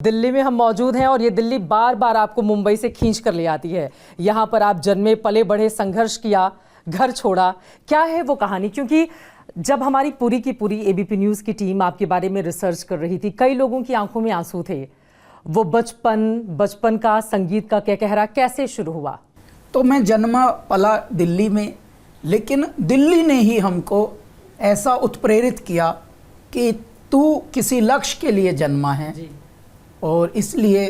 दिल्ली में हम मौजूद हैं और ये दिल्ली बार बार आपको मुंबई से खींच कर ले आती है। यहाँ पर आप जन्मे पले बढ़े, संघर्ष किया, घर छोड़ा। क्या है वो कहानी? क्योंकि जब हमारी पूरी की पूरी एबीपी न्यूज़ की टीम आपके बारे में रिसर्च कर रही थी, कई लोगों की आंखों में आंसू थे। वो बचपन का संगीत का कहकहरा कैसे शुरू हुआ? तो मैं जन्मा पला दिल्ली में, लेकिन दिल्ली ने ही हमको ऐसा उत्प्रेरित किया कि तू किसी लक्ष्य के लिए जन्मा है और इसलिए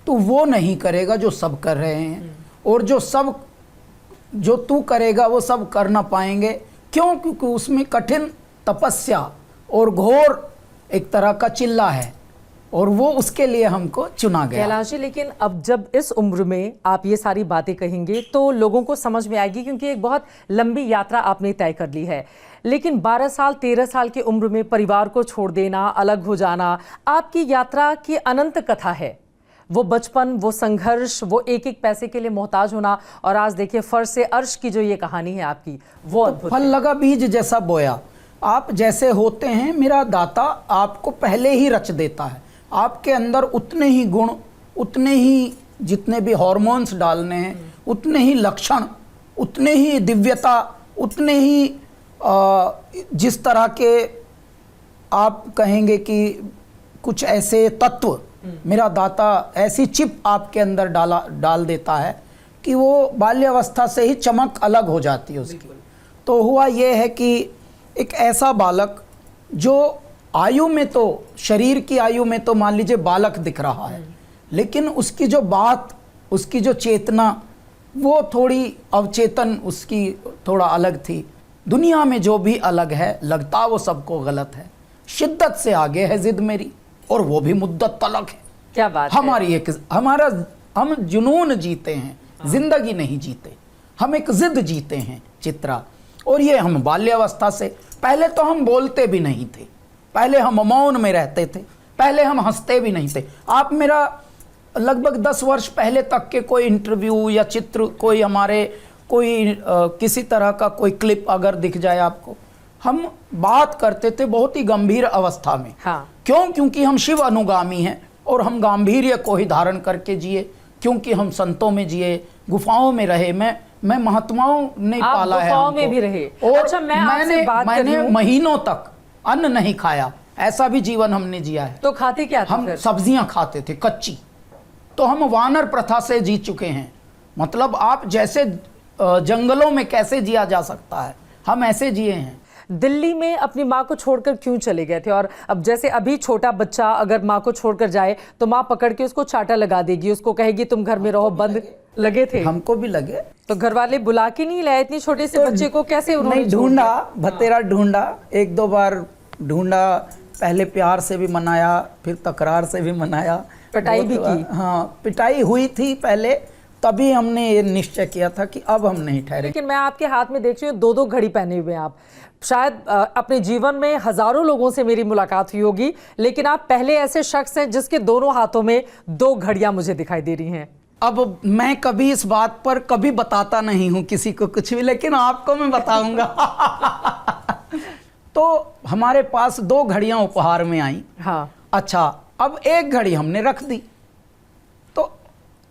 तू वो नहीं करेगा जो सब कर रहे हैं, और जो तू करेगा वो सब कर ना पाएंगे। क्यों? क्योंकि उसमें कठिन तपस्या और घोर एक तरह का चिल्ला है, और वो उसके लिए हमको चुना गया। कैलाश जी, लेकिन अब जब इस उम्र में आप ये सारी बातें कहेंगे तो लोगों को समझ में आएगी, क्योंकि एक बहुत लंबी यात्रा आपने तय कर ली है। लेकिन 12 साल 13 साल की उम्र में परिवार को छोड़ देना, अलग हो जाना, आपकी यात्रा की अनंत कथा है। वो बचपन, वो संघर्ष, वो एक एक पैसे के लिए मोहताज होना, और आज देखिए फर्श से अर्श की जो ये कहानी है आपकी, वो अद्भुत फल लगा बीज जैसा बोया। आप जैसे होते हैं, मेरा दाता आपको पहले ही रच देता है। आपके अंदर उतने ही गुण, उतने ही जितने भी हार्मोन्स डालने हैं, उतने ही लक्षण, उतने ही दिव्यता, उतने ही जिस तरह के आप कहेंगे कि कुछ ऐसे तत्व मेरा दाता ऐसी चिप आपके अंदर डाल देता है कि वो बाल्यावस्था से ही चमक अलग हो जाती है उसकी। तो हुआ ये है कि एक ऐसा बालक जो आयु में तो, शरीर की आयु में तो मान लीजिए बालक दिख रहा है, लेकिन उसकी जो बात, उसकी जो चेतना, वो थोड़ी अवचेतन, उसकी थोड़ा अलग थी। दुनिया में जो भी अलग है, लगता वो सबको गलत है। शिद्दत से आगे है जिद मेरी, और वो भी मुद्दत तलक है। क्या बात हमारी है? हम जुनून जीते हैं, जिंदगी नहीं जीते। हम एक जिद जीते हैं चित्रा। और ये हम बाल्यावस्था से, पहले तो हम बोलते भी नहीं थे, पहले हम मौन में रहते थे, पहले हम हंसते भी नहीं थे। आप मेरा लगभग 10 वर्ष पहले तक के कोई इंटरव्यू या चित्र, कोई हमारे किसी तरह का कोई क्लिप अगर दिख जाए आपको, हम बात करते थे बहुत ही गंभीर अवस्था में। हाँ। क्यों? क्योंकि हम शिव अनुगामी हैं और हम गांधीर्य को ही धारण करके जिए, क्योंकि हम संतों में जिए, गुफाओं में रहे। मैं महात्माओं ने पाला है गुफाओं में भी रहे। और अच्छा, मैंने महीनों तक अन्न नहीं खाया, ऐसा भी जीवन हमने जिया है। तो खाते क्या थे? हम सब्जियां खाते थे कच्ची। तो हम वानर प्रथा से जी चुके हैं। मतलब आप जैसे जंगलों में कैसे जिया जा सकता है, हम ऐसे जिए हैं। दिल्ली में अपनी माँ को छोड़कर क्यों चले गए थे? और अब जैसे अभी छोटा बच्चा अगर माँ को छोड़कर जाए तो माँ पकड़ के उसको चाटा लगा देगी, उसको कहेगी तुम घर में रहो, बंद। लगे थे? हमको भी लगे। तो घर वाले बुला के नहीं लाए इतने छोटे से बच्चे को? कैसे उन्होंने ढूंढा, भतेरा ढूंढा, 1-2 बार ढूंढा। पहले प्यार से भी मनाया, फिर तकरार से भी मनाया, पिटाई भी की। हाँ, पिटाई हुई थी पहले, तभी हमने ये निश्चय किया था कि अब हम नहीं ठहरे। लेकिन मैं आपके हाथ में देख रही हूँ 2-2 घड़ी पहने हुए हैं आप। शायद अपने जीवन में हजारों लोगों से मेरी मुलाकात हुई होगी, लेकिन आप पहले ऐसे शख्स हैं जिसके दोनों हाथों में 2 घड़ियां मुझे दिखाई दे रही हैं। अब मैं कभी इस बात पर कभी बताता नहीं हूं किसी को कुछ भी, लेकिन आपको मैं बताऊंगा। तो हमारे पास 2 घड़ियां उपहार में आई। हाँ। अच्छा, अब एक घड़ी हमने रख दी। तो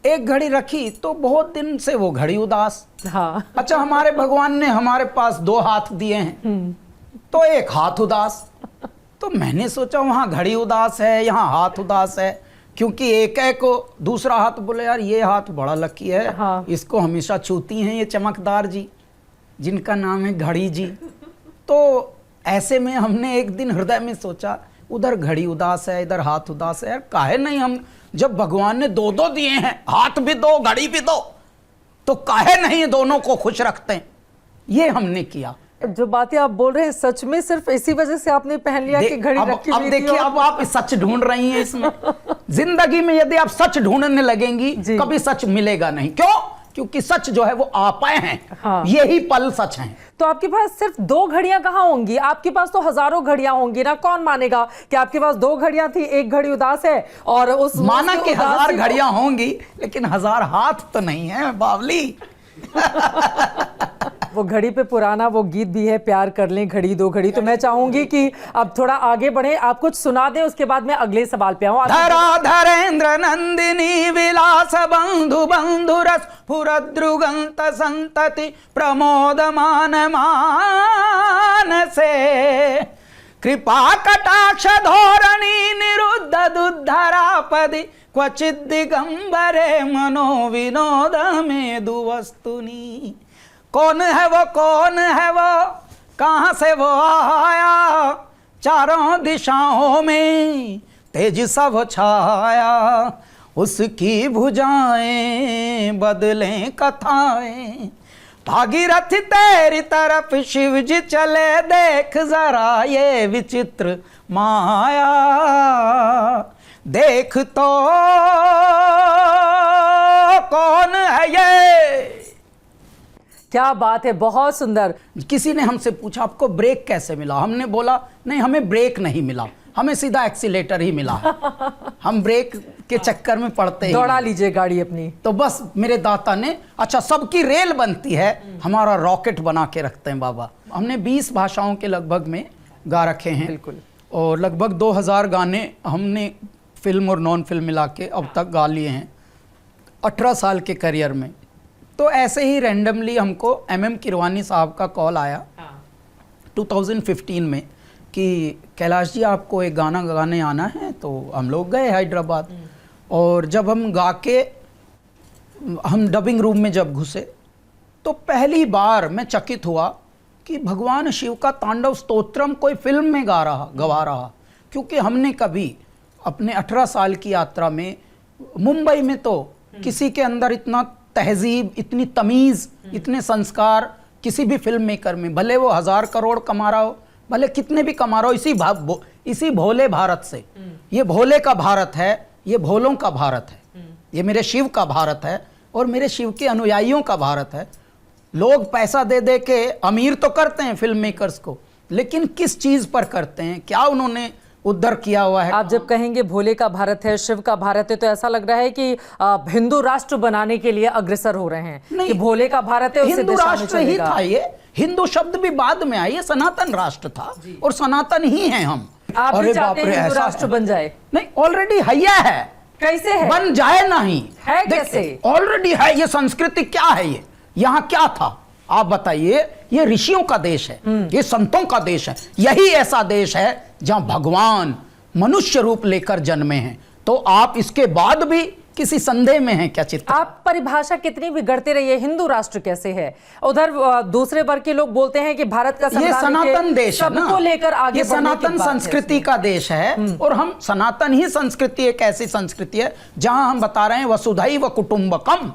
एक घड़ी रखी तो बहुत दिन से वो घड़ी उदास। हाँ। अच्छा, हमारे भगवान ने हमारे पास 2 हाथ दिए हैं, तो एक हाथ उदास। तो मैंने सोचा वहां घड़ी उदास है, यहाँ हाथ उदास है, क्योंकि एक को दूसरा हाथ बोले यार ये हाथ बड़ा लकी है। हाँ। इसको हमेशा छूती हैं ये चमकदार जी, जिनका नाम है घड़ी जी। तो ऐसे में हमने एक दिन हृदय में सोचा, उधर घड़ी उदास है, इधर हाथ उदास है, यार काहे नहीं हम, जब भगवान ने 2-2 दिए हैं, हाथ भी दो घड़ी भी दो, तो काहे नहीं दोनों को खुश रखते हैं। ये हमने किया। जो बातें आप बोल रहे हैं सच में सिर्फ इसी वजह से आपने पहन लिया कि घड़ी रखी हुई थी? अब देखिए, अब आप सच ढूंढ रही हैं इसमें। जिंदगी में यदि आप सच ढूंढने लगेंगी, कभी सच मिलेगा नहीं। क्यों? क्योंकि सच जो है वो आपाए हैं। हाँ। यही पल सच हैं। तो आपके पास सिर्फ 2 घड़ियां कहाँ होंगी? आपके पास तो हजारों घड़ियां होंगी ना। कौन मानेगा कि आपके पास 2 घड़ियां थी, एक घड़ी उदास है, और उस माना कि 1000 घड़ियां होंगी, लेकिन 1000 हाथ तो नहीं है बावली। वो घड़ी पे पुराना वो गीत भी है, प्यार कर लें घड़ी दो घड़ी। तो मैं चाहूंगी कि अब थोड़ा आगे बढ़े, आप कुछ सुना दें, उसके बाद मैं अगले सवाल पे आऊं। धरा धरेन्द्र नंदिनी विलास बंधु बंधु रस फुरद्रुगंत संतति प्रमोदमान मानसे कृपा कटाक्ष धोरणी निरुद्ध दुद्धरापदि क्वचित दिगंबरे मनो विनोद में दुवस्तुनि। कौन है वो, कौन है वो, कहाँ से वो आया, चारों दिशाओं में तेज सब छाया, उसकी भुजाएं बदलें कथाएं, भागीरथ तेरी तरफ शिव जी चले, देख जरा ये विचित्र माया, देख तो कौन है ये। क्या बात है, बहुत सुंदर। किसी ने हमसे पूछा आपको ब्रेक कैसे मिला, हमने बोला नहीं हमें ब्रेक नहीं मिला, हमें सीधा एक्सीलेटर ही मिला है। हम ब्रेक के चक्कर में पड़ते ही दौड़ा लीजिए गाड़ी अपनी। तो बस मेरे दाता ने, अच्छा सबकी रेल बनती है, हमारा रॉकेट बना के रखते हैं बाबा। हमने 20 भाषाओं के लगभग में गा रखे हैं। बिल्कुल। और लगभग 2000 गाने हमने फिल्म और नॉन फिल्म मिला के अब तक गा लिए हैं 18 साल के करियर में। तो ऐसे ही रैंडमली हमको MM किरवानी साहब का कॉल आया 2015 में कि कैलाश जी आपको एक गाना गाने आना है। तो हम लोग गए हैदराबाद, और जब हम गा के हम डबिंग रूम में जब घुसे तो पहली बार मैं चकित हुआ कि भगवान शिव का तांडव स्तोत्रम कोई फिल्म में गवा रहा। क्योंकि हमने कभी अपने 18 साल की यात्रा में मुंबई में तो किसी के अंदर इतना तहजीब, इतनी तमीज़, इतने संस्कार किसी भी फिल्म मेकर में, भले वो 1000 करोड़ कमा रहा हो, भले कितने भी कमा रहा हो, इसी भोले भारत से। ये भोले का भारत है, ये भोलों का भारत है, ये मेरे शिव का भारत है और मेरे शिव के अनुयायियों का भारत है। लोग पैसा दे दे के अमीर तो करते हैं फिल्म मेकर्स को, लेकिन किस चीज़ पर करते हैं, क्या उन्होंने उद्धर किया हुआ है। आप जब कहेंगे भोले का भारत है, शिव का भारत है, तो ऐसा लग रहा है कि हिंदू राष्ट्र बनाने के लिए अग्रसर हो रहे हैं कि भोले का भारत है, उससे हिंदू दिशा में राष्ट्र ही चलेगा। था ये, हिंदू शब्द भी बाद में आया, ये सनातन राष्ट्र था और सनातन ही हैं हम। आप भी चाहते हैं हिंदू राष्ट्र बन जाए? नहीं, ऑलरेडी है। कैसे है? बन जाए नहीं है कैसे? ऑलरेडी है। ये संस्कृति क्या है, ये यहाँ क्या था आप बताइए। ये ऋषियों का देश है, ये संतों का देश है, यही ऐसा देश है जहां भगवान मनुष्य रूप लेकर जन्मे हैं। तो आप इसके बाद भी किसी संदेह में हैं क्या चित्र? आप परिभाषा कितनी भी गढ़ते रहिए, हिंदू राष्ट्र कैसे है? उधर दूसरे वर्ग के लोग बोलते हैं कि भारत का ये सनातन देश है ना, लेकर आगे ये सनातन संस्कृति का देश है। और हम सनातन ही संस्कृति एक ऐसी संस्कृति है जहां हम बता रहे हैं वसुधैव कुटुंबकम।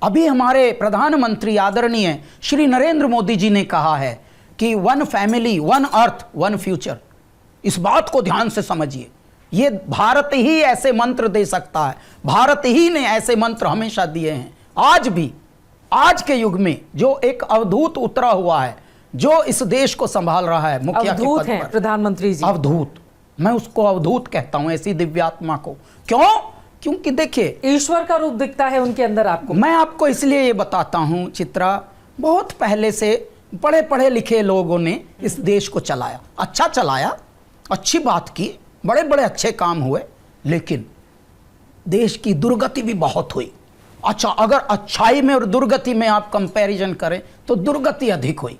अभी हमारे प्रधानमंत्री आदरणीय श्री नरेंद्र मोदी जी ने कहा है कि 1 फैमिली 1 अर्थ 1 फ्यूचर। इस बात को ध्यान से समझिए, ये भारत ही ऐसे मंत्र दे सकता है, भारत ही ने ऐसे मंत्र हमेशा दिए हैं। आज भी, आज के युग में जो एक अवधूत उतरा हुआ है, जो इस देश को संभाल रहा है, मुखिया के पद पर, प्रधानमंत्री जी। अवधूत, मैं उसको अवधूत कहता हूं, ऐसी दिव्यात्मा को। क्यों? क्योंकि देखिए ईश्वर का रूप दिखता है उनके अंदर आपको। मैं आपको इसलिए ये बताता हूं चित्रा, बहुत पहले से बड़े पढ़े लिखे लोगों ने इस देश को चलाया, अच्छा चलाया, अच्छी बात की, बड़े बड़े अच्छे काम हुए, लेकिन देश की दुर्गति भी बहुत हुई। अच्छा, अगर अच्छाई में और दुर्गति में आप कंपैरिजन करें तो दुर्गति अधिक हुई।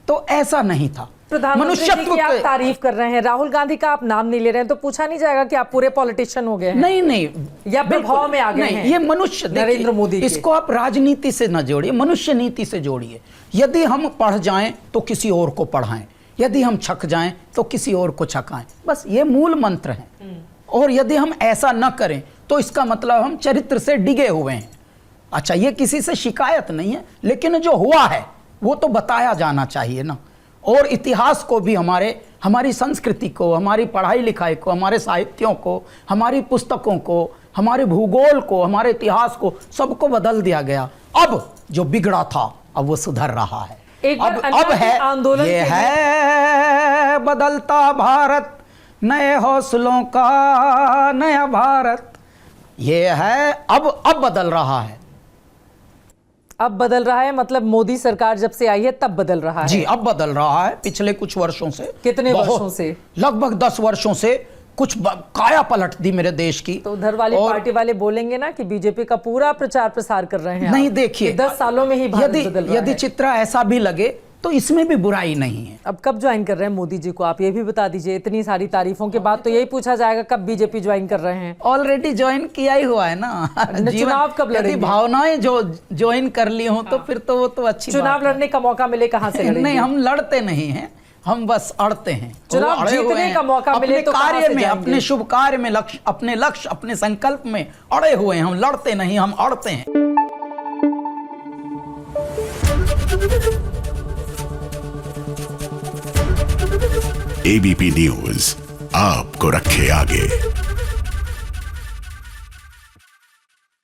तो ऐसा नहीं था। प्रधानमंत्री जी की आप तारीफ कर रहे हैं, राहुल गांधी का आप नाम नहीं ले रहे हैं, तो पूछा नहीं जाएगा कि आप पूरे पॉलिटिशियन हो गए हैं? नहीं नहीं, या प्रभाव में आ गए हैं? ये मनुष्य, नरेंद्र मोदी, इसको आप राजनीति से न जोड़िए, मनुष्य नीति से जोड़िए। यदि हम पढ़ जाएं तो किसी और को पढ़ाएं, यदि हम छक जाएं तो किसी और को छकाएं, बस ये मूल मंत्र है। और यदि हम ऐसा न करें तो इसका मतलब हम चरित्र से डिगे हुए हैं। अच्छा, ये किसी से शिकायत नहीं है, लेकिन जो हुआ है वो तो बताया जाना चाहिए ना। और इतिहास को भी, हमारी संस्कृति को, हमारी पढ़ाई लिखाई को, हमारे साहित्यों को, हमारी पुस्तकों को, हमारे भूगोल को, हमारे इतिहास को, सबको बदल दिया गया। अब जो बिगड़ा था अब वो सुधर रहा है। अब है आंदोलन, ये है बदलता भारत, नए हौसलों का नया भारत, ये है अब बदल रहा है। अब बदल रहा है, मतलब मोदी सरकार जब से आई है तब बदल रहा है। जी, अब बदल रहा है। पिछले कुछ वर्षों से, कितने वर्षों से? लगभग 10 वर्षों से कुछ काया पलट दी मेरे देश की। तो उधर वाली पार्टी वाले बोलेंगे ना कि बीजेपी का पूरा प्रचार प्रसार कर रहे हैं। नहीं, देखिए 10 सालों में ही भारत बदल रहा है। यदि चित्रा ऐसा भी लगे तो इसमें भी बुराई नहीं है। अब कब ज्वाइन कर रहे हैं मोदी जी को, आप ये भी बता दीजिए। इतनी सारी तारीफों के बाद तो यही पूछा जाएगा कब बीजेपी ज्वाइन कर रहे हैं। ऑलरेडी ज्वाइन किया ही हुआ है ना। चुनाव कब लड़ेंगे? यदि भावनाएं जो ज्वाइन कर ली हो तो फिर तो वो तो अच्छी चुनाव लड़ने का मौका मिले कहाँ से लड़ेंगे? नहीं, हम लड़ते नहीं हैं, हम बस अड़ते हैं। चुनाव जीतने का मौका मिले तो कार्य में, अपने शुभ कार्य में, अपने लक्ष्य, अपने संकल्प में अड़े हुए हैं। हम लड़ते नहीं, हम अड़ते हैं। एबीपी न्यूज आपको रखे आगे।